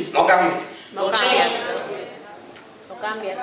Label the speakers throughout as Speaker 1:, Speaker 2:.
Speaker 1: easy.
Speaker 2: No cambia.
Speaker 1: No change.
Speaker 3: No cambias.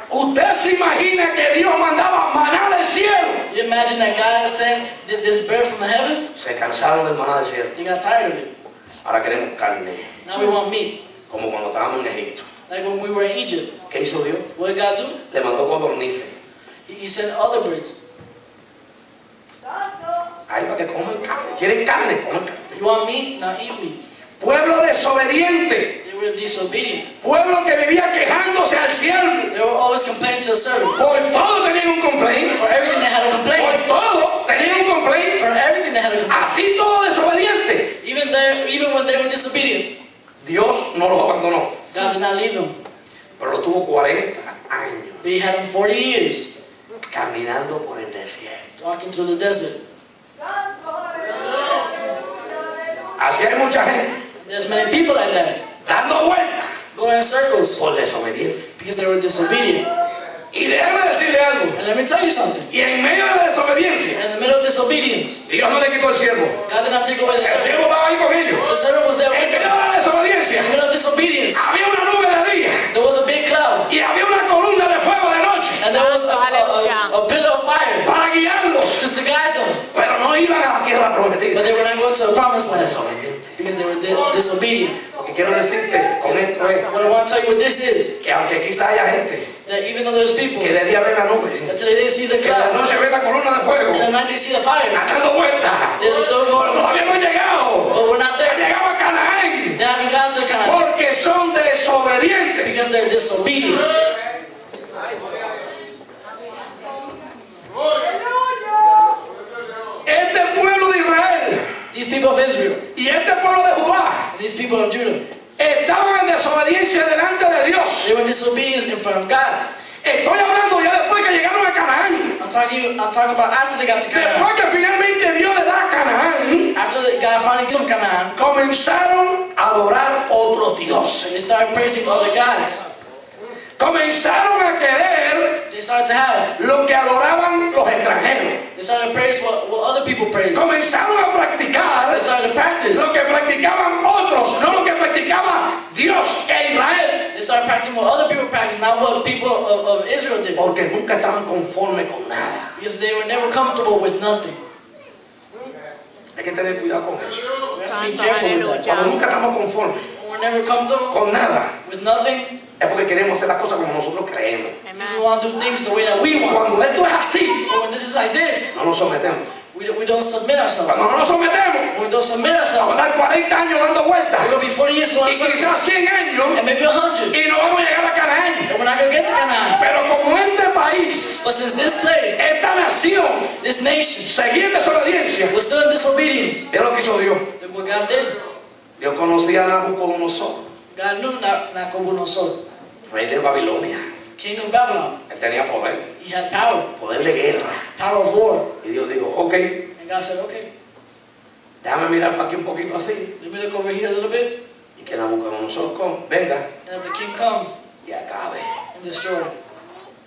Speaker 2: Usted se imagina que Dios mandaba maná del cielo.
Speaker 1: You imagine that God sent this bird from the heavens?
Speaker 2: Se cansaron del maná del cielo.
Speaker 1: They got tired of it.
Speaker 2: Ahora queremos carne.
Speaker 1: Now we want meat.
Speaker 2: Como cuando estábamos en Egipto.
Speaker 1: Like when we were in Egypt.
Speaker 2: ¿Qué hizo Dios?
Speaker 1: What did God do?
Speaker 2: Le mandó codornices.
Speaker 1: He sent other birds.
Speaker 2: Ahí para que coman carne. ¿Quieren carne? Coman carne.
Speaker 1: You want meat? Now eat meat.
Speaker 2: Pueblo desobediente.
Speaker 1: They were disobedient.
Speaker 2: Pueblo que vivía quejándose al siervo.
Speaker 1: They were always complaining to the servant.
Speaker 2: Por todo tenían un complaint.
Speaker 1: For everything they had a complaint.
Speaker 2: Por todo tenían un complaint.
Speaker 1: For everything they had a complaint.
Speaker 2: Así todo desobediente.
Speaker 1: Even when they were disobedient.
Speaker 2: Dios no los abandonó.
Speaker 1: God did not leave them.
Speaker 2: Pero lo tuvo 40 años.
Speaker 1: But he had them 40 years.
Speaker 2: Caminando por el desierto.
Speaker 1: Walking through the desert.
Speaker 2: Así hay mucha gente.
Speaker 1: There's many people like that.
Speaker 2: Dando vueltas.
Speaker 1: Going in circles.
Speaker 2: Por desobediente.
Speaker 1: Because they were disobedient.
Speaker 2: Y déjame decirle algo.
Speaker 1: And let me tell you something.
Speaker 2: Y en medio de la desobediencia,
Speaker 1: In the middle of disobedience,
Speaker 2: Dios no le quitó el siervo.
Speaker 1: God did not take away the
Speaker 2: El
Speaker 1: servant.
Speaker 2: siervo estaba ahí con ellos.
Speaker 1: The servant was there with
Speaker 2: En medio
Speaker 1: them.
Speaker 2: de la desobediencia,
Speaker 1: In the middle of disobedience,
Speaker 2: había una nube de día
Speaker 1: there was a big cloud.
Speaker 2: y había una columna de fuego de noche
Speaker 1: And there was a pillar of fire
Speaker 2: para guiarlos.
Speaker 1: to guide them.
Speaker 2: Pero no iban a la tierra prometida.
Speaker 1: But they were not going to the promised land.
Speaker 2: Desobediente.
Speaker 1: Because they were disobedient.
Speaker 2: Lo que quiero decirte con esto es
Speaker 1: What I want to tell you what this is.
Speaker 2: que aunque quizá haya gente
Speaker 1: That even though there's people,
Speaker 2: que de día ven la nube,
Speaker 1: until they didn't see the
Speaker 2: que de la
Speaker 1: cloud,
Speaker 2: noche ven la columna de fuego,
Speaker 1: in the night they see the fire,
Speaker 2: dando vueltas,
Speaker 1: they're still going.
Speaker 2: no habíamos llegado,
Speaker 1: But we're not there.
Speaker 2: llegado a Canaán,
Speaker 1: They haven't gone to Canaan.
Speaker 2: porque son desobedientes.
Speaker 1: Because they're disobedient.
Speaker 2: Este pueblo de Israel
Speaker 1: These people of Israel
Speaker 2: y este pueblo de Judá
Speaker 1: and these people of Judah,
Speaker 2: estaban en desobediencia delante de Dios.
Speaker 1: they were disobedient in front of God.
Speaker 2: Estoy hablando ya después que llegaron a Canaán.
Speaker 1: I'm talking about after they got to Canaan.
Speaker 2: Después que finalmente Dios le da a Canaán,
Speaker 1: After God finally came to Canaan,
Speaker 2: comenzaron a adorar otros dioses.
Speaker 1: they started praising other gods.
Speaker 2: Comenzaron a querer
Speaker 1: They started to have.
Speaker 2: lo que adoraban los extranjeros.
Speaker 1: They started to praise what other people praise.
Speaker 2: Comenzaron a practicar
Speaker 1: They started to practice.
Speaker 2: lo que practicaban otros, no lo que practicaba Dios e Israel.
Speaker 1: They started practicing what other people practice, not what people of Israel did.
Speaker 2: Porque nunca estaban conformes con nada.
Speaker 1: Because they were never comfortable with nothing.
Speaker 2: Hay que tener cuidado con eso.
Speaker 1: We have to be careful with that.
Speaker 2: Cuando nunca estamos conformes
Speaker 1: When we're never comfortable
Speaker 2: con nada,
Speaker 1: with nothing,
Speaker 2: es porque queremos hacer las cosas como nosotros creemos.
Speaker 1: because we want to do things the way that we want.
Speaker 2: Cuando esto es así,
Speaker 1: But when this is like this,
Speaker 2: no nos sometemos.
Speaker 1: we don't submit ourselves.
Speaker 2: Cuando no nos sometemos,
Speaker 1: When we don't submit
Speaker 2: vamos
Speaker 1: ourselves,
Speaker 2: a dar 40 años dando vueltas.
Speaker 1: we're going to be 40 years going
Speaker 2: Y
Speaker 1: circles,
Speaker 2: quizás 100 años
Speaker 1: and maybe 100.
Speaker 2: y no vamos a llegar a Canaán.
Speaker 1: And we're not going to get to Canaan.
Speaker 2: Pero como este país,
Speaker 1: But since this place,
Speaker 2: esta nación,
Speaker 1: this nation,
Speaker 2: seguía en desobediencia,
Speaker 1: was still in disobedience,
Speaker 2: es lo que hizo Dios.
Speaker 1: look what God did.
Speaker 2: Dios conocía a Nabucodonosor,
Speaker 1: God knew Nabucodonosor,
Speaker 2: rey de Babilonia.
Speaker 1: king of Babylon.
Speaker 2: Él tenía poder,
Speaker 1: He had power,
Speaker 2: poder de guerra.
Speaker 1: power of war.
Speaker 2: Y Dios dijo, ok,
Speaker 1: And God said, okay,
Speaker 2: déjame mirar para aquí un poquito así.
Speaker 1: let me look over here a little bit.
Speaker 2: Y que Nabucodonosor venga
Speaker 1: And let the king come
Speaker 2: y acabe.
Speaker 1: and destroy.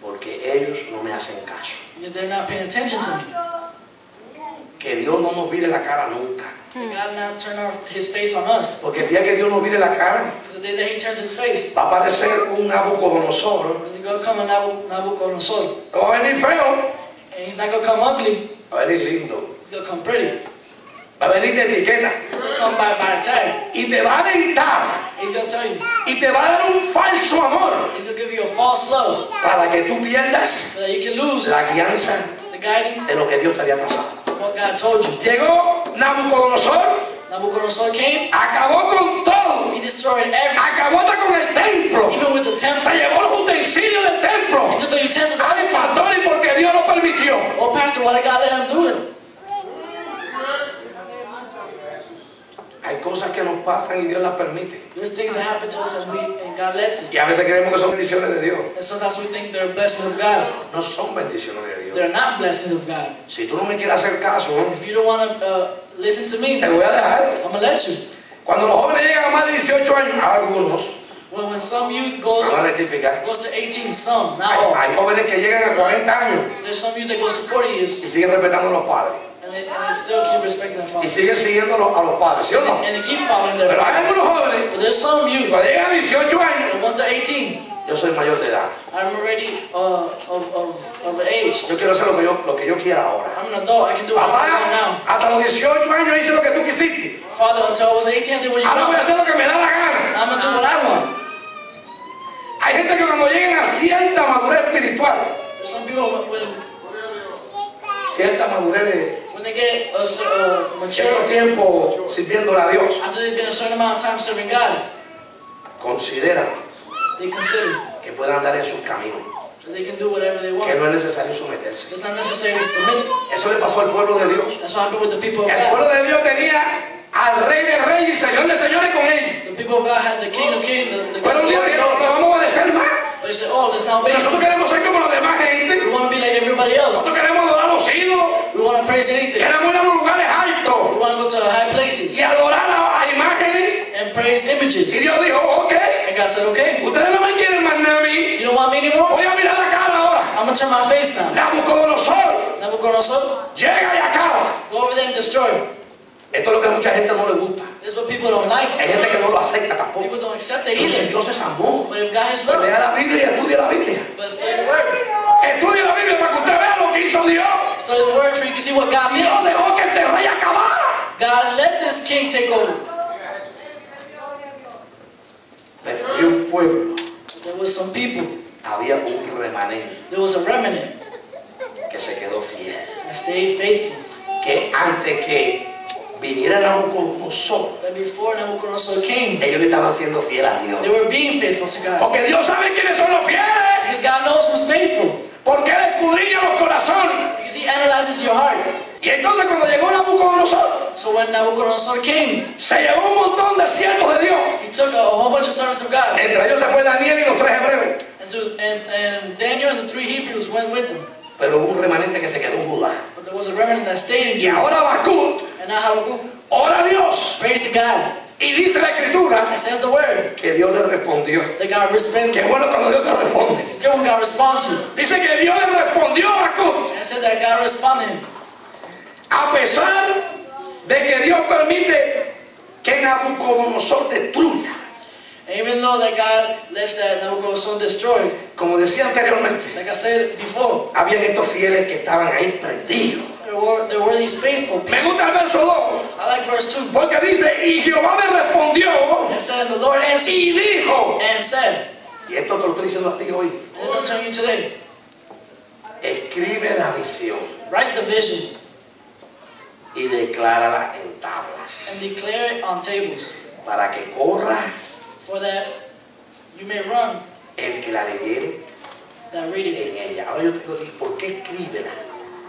Speaker 2: Porque ellos no me hacen caso.
Speaker 1: Because they're not paying attention to me.
Speaker 2: Que Dios no nos vire la cara nunca.
Speaker 1: And God not turn his face on us.
Speaker 2: Porque el día que Dios nos vire la cara,
Speaker 1: Because the day that he turns his face,
Speaker 2: va a aparecer un Nabucodonosor.
Speaker 1: there's going to come a Nabucodonosor.
Speaker 2: No va a venir feo,
Speaker 1: And he's not going to come ugly.
Speaker 2: va a venir lindo.
Speaker 1: He's going to come pretty.
Speaker 2: Va a venir de etiqueta.
Speaker 1: He's going to come by a tag.
Speaker 2: Y te va a alentar.
Speaker 1: He's going to tell you.
Speaker 2: Y te va a dar un falso amor.
Speaker 1: He's going to give you a false love.
Speaker 2: Para que tú pierdas
Speaker 1: So that you can lose
Speaker 2: la guianza
Speaker 1: the guidance
Speaker 2: de lo que Dios te había trazado.
Speaker 1: of what God told you.
Speaker 2: Llegó Nabucodonosor,
Speaker 1: Nabucodonosor came.
Speaker 2: acabó con todo.
Speaker 1: He destroyed everything.
Speaker 2: Acabó hasta con el templo.
Speaker 1: Even with the
Speaker 2: Se
Speaker 1: temple.
Speaker 2: llevó los utensilios del templo.
Speaker 1: He took the utensils of the
Speaker 2: Ay,
Speaker 1: temple.
Speaker 2: pastor, y porque Dios lo permitió.
Speaker 1: Oh, pastor, why did God let him do it?
Speaker 2: Hay cosas que nos pasan y Dios las permite.
Speaker 1: There's things that happen to us and God lets it.
Speaker 2: Y a veces creemos que son bendiciones de Dios.
Speaker 1: And sometimes we think they're blessings of God.
Speaker 2: No son bendiciones de Dios.
Speaker 1: They're not blessings of God.
Speaker 2: Si tú no me quieres hacer caso,
Speaker 1: If you don't want to listen to me,
Speaker 2: te voy a dejar.
Speaker 1: I'm going to let you.
Speaker 2: Cuando los jóvenes llegan a más de 18 años, algunos
Speaker 1: When some youth
Speaker 2: van a rectificar.
Speaker 1: goes to 18, some, not all.
Speaker 2: Hay jóvenes que llegan a 40 años
Speaker 1: There's some youth that goes to 40 years
Speaker 2: y siguen respetando a los padres.
Speaker 1: And they still keep respecting their
Speaker 2: Y
Speaker 1: fathers.
Speaker 2: siguen siguiendo a los padres, ¿sí o no?
Speaker 1: And they keep following their
Speaker 2: Pero hay
Speaker 1: fathers.
Speaker 2: algunos jóvenes,
Speaker 1: But there's some youth,
Speaker 2: cuando llegan a 18 años,
Speaker 1: and once they're 18,
Speaker 2: yo soy mayor de edad.
Speaker 1: I'm already of the age.
Speaker 2: Yo quiero hacer lo que yo quiera ahora.
Speaker 1: I'm an adult. I can do what I want
Speaker 2: Papá,
Speaker 1: now.
Speaker 2: hasta los 18 años hice lo que tú quisiste.
Speaker 1: Father, until I was 18, I did what you
Speaker 2: Ahora voy a
Speaker 1: want.
Speaker 2: hacer lo que me da la gana.
Speaker 1: I'm gonna do what I want.
Speaker 2: Hay gente que cuando llegan a cierta madurez espiritual,
Speaker 1: There's some people
Speaker 2: cierta madurez
Speaker 1: when they get a
Speaker 2: cierto
Speaker 1: mature,
Speaker 2: tiempo sirviéndole a Dios,
Speaker 1: after they've been a certain amount of time serving God,
Speaker 2: consideran
Speaker 1: they consider
Speaker 2: que pueden andar en sus caminos,
Speaker 1: that they can do whatever they
Speaker 2: que
Speaker 1: want.
Speaker 2: no es necesario someterse.
Speaker 1: It's not necessary to submit.
Speaker 2: Eso le pasó al pueblo de Dios.
Speaker 1: That's what happened with the people of
Speaker 2: El
Speaker 1: God.
Speaker 2: pueblo de Dios tenía al Rey de Reyes y Señor de Señores con ellos.
Speaker 1: The people of God had the King of Kings, the King
Speaker 2: Pero
Speaker 1: of
Speaker 2: un día
Speaker 1: Lord.
Speaker 2: dijeron, no vamos a obedecer más.
Speaker 1: They said, oh, let's now obey.
Speaker 2: Nosotros queremos ser como la demás gente.
Speaker 1: We want to be like everybody else.
Speaker 2: Nosotros queremos adorar a los ídolos.
Speaker 1: We want to praise anything.
Speaker 2: Queremos ir a los lugares altos
Speaker 1: We want to go to high places
Speaker 2: y adorar a imágenes.
Speaker 1: and praise
Speaker 2: Y
Speaker 1: images.
Speaker 2: Dios dijo, ok,
Speaker 1: And God said, okay,
Speaker 2: ustedes no me quieren más nada a mí.
Speaker 1: you don't want me anymore?
Speaker 2: Voy a mirar la cara ahora.
Speaker 1: I'm going to turn my face now.
Speaker 2: Nabucodonosor
Speaker 1: Nabucodonosor,
Speaker 2: llega y acaba.
Speaker 1: go over there and destroy.
Speaker 2: Esto es lo que a mucha gente no le gusta.
Speaker 1: This is what people don't like.
Speaker 2: Hay gente que no lo acepta tampoco.
Speaker 1: People don't accept it
Speaker 2: Pero si
Speaker 1: either.
Speaker 2: Dios es amor,
Speaker 1: But if God is
Speaker 2: lea
Speaker 1: love,
Speaker 2: la Biblia y estudia la Biblia.
Speaker 1: but study the word.
Speaker 2: Estudia la Biblia para que usted vea lo que hizo Dios.
Speaker 1: Study the word so you can see what God did.
Speaker 2: Dios dejó que este rey acabara.
Speaker 1: God let this king take over.
Speaker 2: Pero había un pueblo,
Speaker 1: There was some people.
Speaker 2: había un remanente
Speaker 1: There was a remnant
Speaker 2: que se quedó fiel.
Speaker 1: that stayed faithful.
Speaker 2: Que antes que viniera Nabucodonosor,
Speaker 1: That before Nabucodonosor came,
Speaker 2: ellos le estaban siendo fieles a Dios.
Speaker 1: they were being faithful to God.
Speaker 2: Porque Dios sabe quiénes son los fieles.
Speaker 1: Because God knows who's faithful.
Speaker 2: Porque Él escudriña los corazones.
Speaker 1: Because He analyzes your heart.
Speaker 2: Y entonces cuando llegó Nabucodonosor,
Speaker 1: So when Nabucodonosor came,
Speaker 2: se llevó un montón de siervos de Dios.
Speaker 1: he took a whole bunch of servants of God.
Speaker 2: Entre ellos se fue Daniel y los 3 hebreos.
Speaker 1: And Daniel and the 3 Hebrews went with them.
Speaker 2: Pero hubo un remanente que se quedó en Judá.
Speaker 1: But there was a remnant that stayed in
Speaker 2: Y
Speaker 1: Judah.
Speaker 2: ahora Habacuc
Speaker 1: And now Habakkuk,
Speaker 2: ora a Dios.
Speaker 1: praise to God.
Speaker 2: Y dice la Escritura
Speaker 1: It says the word
Speaker 2: que Dios le respondió.
Speaker 1: that God responded.
Speaker 2: Qué bueno cuando Dios te responde.
Speaker 1: It's good when God responds to you.
Speaker 2: Dice que Dios le respondió a Habacuc.
Speaker 1: And it said that God responded.
Speaker 2: A pesar de que Dios permite que Nabucodonosor destruya.
Speaker 1: And even though that God lets that Nabucodonosor destroy,
Speaker 2: Como decía anteriormente,
Speaker 1: like I said before,
Speaker 2: habían estos fieles que estaban ahí prendidos.
Speaker 1: there were these faithful people.
Speaker 2: Me gusta el verso 2.
Speaker 1: I like verse 2.
Speaker 2: Porque dice, y Jehová me respondió
Speaker 1: It said, and the Lord answered
Speaker 2: y dijo.
Speaker 1: and said,
Speaker 2: Y esto te lo estoy diciendo a ti hoy.
Speaker 1: and this I'm telling you today,
Speaker 2: Escribe la visión
Speaker 1: write the vision
Speaker 2: y declárala en tablas.
Speaker 1: and declare it on tables,
Speaker 2: Para que corra
Speaker 1: for that you may run
Speaker 2: el que la leyere
Speaker 1: that readeth it.
Speaker 2: en ella. Ahora yo te digo a ti, ¿por qué escríbela?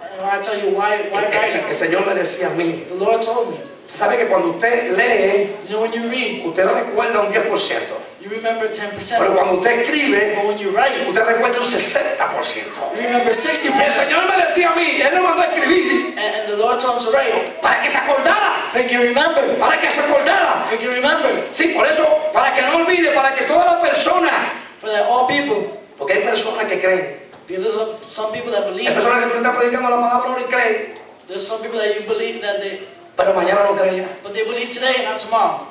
Speaker 1: And I tell you why write
Speaker 2: El
Speaker 1: it.
Speaker 2: Señor me decía a mí,
Speaker 1: The Lord told me,
Speaker 2: ¿sabe que cuando usted lee,
Speaker 1: you know, when you read,
Speaker 2: usted no recuerda un 10%?
Speaker 1: you remember
Speaker 2: Pero
Speaker 1: 10%,
Speaker 2: cuando usted escribe,
Speaker 1: but when you write,
Speaker 2: usted recuerda un 60%.
Speaker 1: you remember
Speaker 2: El
Speaker 1: 60%.
Speaker 2: Señor me decía a mí, Él me mandó a escribir
Speaker 1: And the Lord told him to write,
Speaker 2: para que se acordara,
Speaker 1: so you can remember,
Speaker 2: para que se acordara.
Speaker 1: so you can remember,
Speaker 2: Sí, por eso, para que no olvide, para que todas las personas,
Speaker 1: for that all people,
Speaker 2: porque hay personas que creen,
Speaker 1: because there's some people that believe,
Speaker 2: hay personas que tú le estás predicando la palabra ahora y creen,
Speaker 1: there's some people that you believe that they,
Speaker 2: pero mañana no creen ya.
Speaker 1: but they believe today and not tomorrow.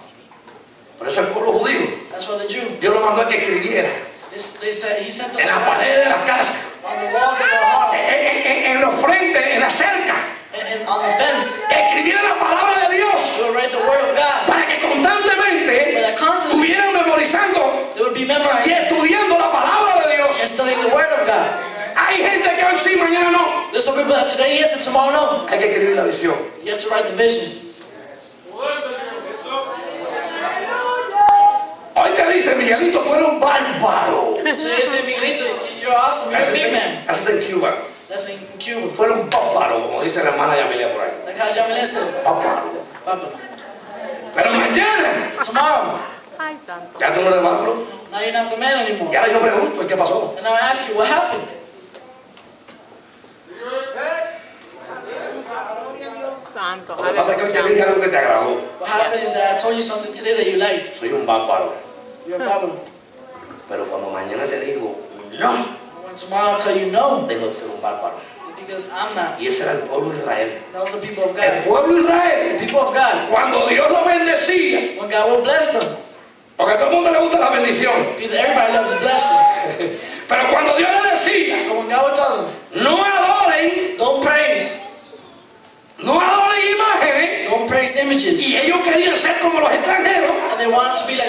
Speaker 2: Por eso el pueblo judío,
Speaker 1: That's why the Jew,
Speaker 2: Dios lo mandó a que escribiera
Speaker 1: they said, he sent them
Speaker 2: en
Speaker 1: to
Speaker 2: las
Speaker 1: write
Speaker 2: paredes de las casas,
Speaker 1: on the walls of their house,
Speaker 2: en los frentes, en la cerca,
Speaker 1: and on the fence,
Speaker 2: que escribiera la palabra de Dios,
Speaker 1: they would write the word of God,
Speaker 2: para que constantemente
Speaker 1: for that constantly
Speaker 2: estuvieran memorizando
Speaker 1: they would be
Speaker 2: y
Speaker 1: memorized
Speaker 2: estudiando la palabra de Dios.
Speaker 1: and studying the word of God.
Speaker 2: Hay gente que hoy sí, mañana no.
Speaker 1: There's some people that today yes and tomorrow no.
Speaker 2: Hay que escribir la visión.
Speaker 1: You have to write the vision.
Speaker 2: Hoy te dice, Miguelito, tú eres un bárbaro.
Speaker 1: Today you say, Miguelito, you're awesome, you're a big man.
Speaker 2: Eso es en Cuba.
Speaker 1: That's in Cuba.
Speaker 2: Tú eres un bárbaro, como dice la hermana Yamilia por ahí.
Speaker 1: Like how Jamila says,
Speaker 2: Bárbaro.
Speaker 1: Papa.
Speaker 2: Pero mañana,
Speaker 1: Tomorrow,
Speaker 3: Ay, santo.
Speaker 2: ya tú no eres bárbaro.
Speaker 1: now you're not the man anymore.
Speaker 2: Y ahora yo pregunto, ¿y qué pasó?
Speaker 1: And now I ask you, what happened?
Speaker 3: Santo.
Speaker 2: Lo que pasa es que hoy te dije algo que te agradó.
Speaker 1: What happened is that I told you something today that you liked.
Speaker 2: Soy un bárbaro.
Speaker 1: You're a Bible.
Speaker 2: Pero cuando mañana te digo, no,
Speaker 1: When tomorrow I tell you no,
Speaker 2: tengo que ser un bárbaro.
Speaker 1: it's Because I'm not.
Speaker 2: Y ese era el pueblo de Israel.
Speaker 1: That was the people of
Speaker 2: El
Speaker 1: God.
Speaker 2: pueblo de Israel,
Speaker 1: The people of God.
Speaker 2: cuando Dios lo bendecía,
Speaker 1: When God will bless them.
Speaker 2: porque a todo el mundo le gusta la bendición,
Speaker 1: Because everybody loves blessings.
Speaker 2: pero cuando Dios le decía,
Speaker 1: But when God will tell them,
Speaker 2: no adoren,
Speaker 1: don't praise.
Speaker 2: no adoren imágenes,
Speaker 1: Don't praise images.
Speaker 2: y ellos querían ser como los extranjeros,
Speaker 1: And they wanted to be like